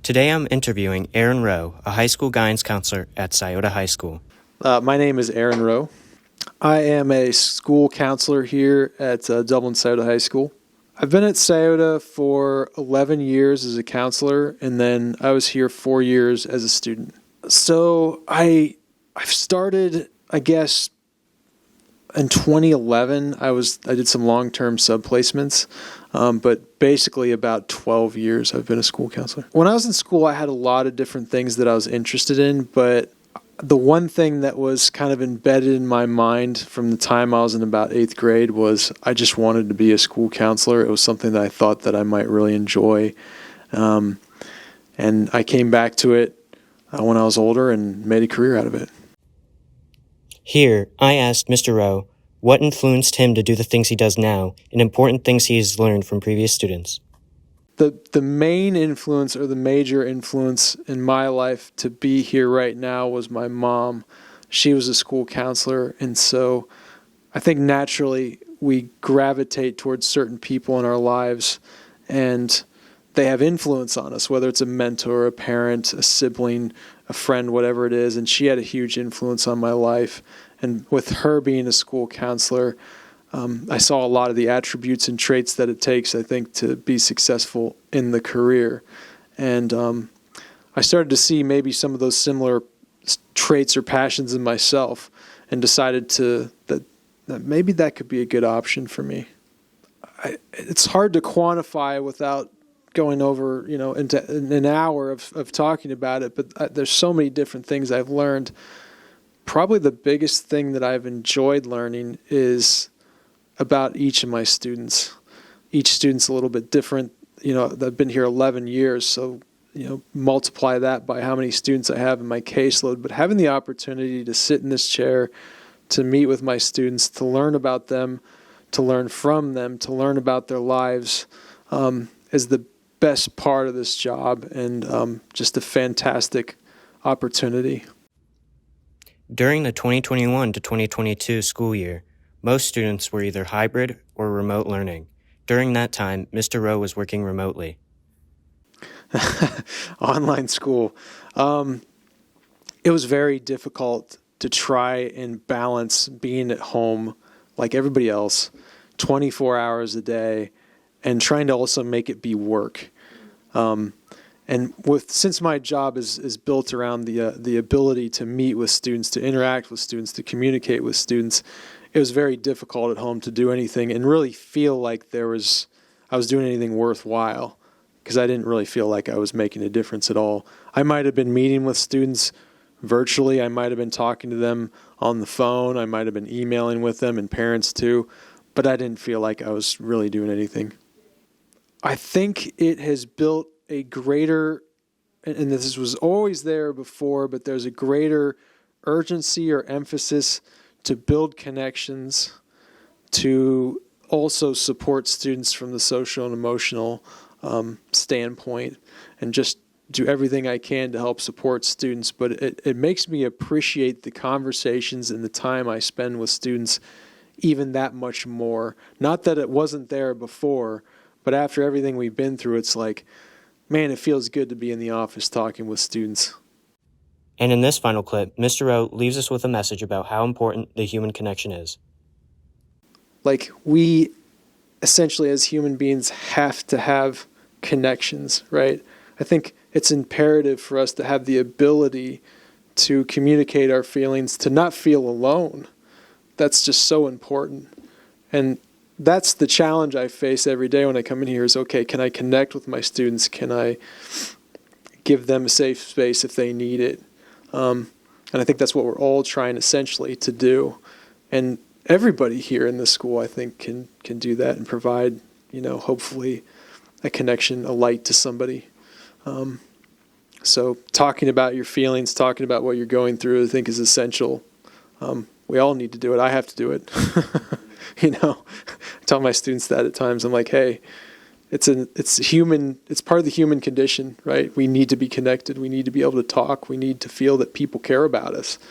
Today I'm interviewing Aaron Rowe, a high school guidance counselor at Scioto High School. My name is Aaron Rowe. I am a school counselor here at Dublin Scioto High School. I've been at Scioto for 11 years as a counselor, and then I was here 4 years as a student. So I've started, I guess, in 2011. I did some long-term sub-placements, but basically about 12 years I've been a school counselor. When I was in school, I had a lot of different things that I was interested in, but the one thing that was kind of embedded in my mind from the time I was in about 8th grade was I just wanted to be a school counselor. It was something that I thought that I might really enjoy. And I came back to it when I was older and made a career out of it. Here, I asked Mr. Rowe what influenced him to do the things he does now and important things he has learned from previous students. The main influence or the major influence in my life to be here right now was my mom. She was a school counselor, and so I think naturally we gravitate towards certain people in our lives, and they have influence on us, whether it's a mentor, a parent, a sibling, a friend, whatever it is, and she had a huge influence on my life. And with her being a school counselor, I saw a lot of the attributes and traits that it takes, I think, to be successful in the career. And I started to see maybe some of those similar traits or passions in myself and decided that maybe that could be a good option for me. It's hard to quantify without going over, into an hour of talking about it, but there's so many different things I've learned. Probably the biggest thing that I've enjoyed learning is about each of my students. Each student's a little bit different. I've been here 11 years, so, multiply that by how many students I have in my caseload. But having the opportunity to sit in this chair, to meet with my students, to learn about them, to learn from them, to learn about their lives, is the best part of this job and just a fantastic opportunity. During the 2021 to 2022 school year, most students were either hybrid or remote learning. During that time, Mr. Rowe was working remotely. Online school. It was very difficult to try and balance being at home like everybody else, 24 hours a day, and trying to also make it be work. And since my job is built around the ability to meet with students, to interact with students, to communicate with students, it was very difficult at home to do anything and really feel like I was doing anything worthwhile, because I didn't really feel like I was making a difference at all. I might have been meeting with students virtually. I might have been talking to them on the phone. I might have been emailing with them, and parents too, but I didn't feel like I was really doing anything. I think it has built a greater, and this was always there before, but there's a greater urgency or emphasis to build connections, to also support students from the social and emotional standpoint, and just do everything I can to help support students. But it makes me appreciate the conversations and the time I spend with students even that much more. Not that it wasn't there before, but after everything we've been through, it's like, man, it feels good to be in the office talking with students. And in this final clip, Mr. Rowe leaves us with a message about how important the human connection is. Like, we essentially as human beings have to have connections, right? I think it's imperative for us to have the ability to communicate our feelings, to not feel alone. That's just so important. And that's the challenge I face every day when I come in here is, okay, can I connect with my students? Can I give them a safe space if they need it? And I think that's what we're all trying essentially to do. And everybody here in this school, I think, can do that and provide, hopefully a connection, a light to somebody. So talking about your feelings, talking about what you're going through, I think is essential. We all need to do it. I have to do it. I tell my students that at times. I'm like, hey, it's human. It's part of the human condition, right? We need to be connected. We need to be able to talk. We need to feel that people care about us.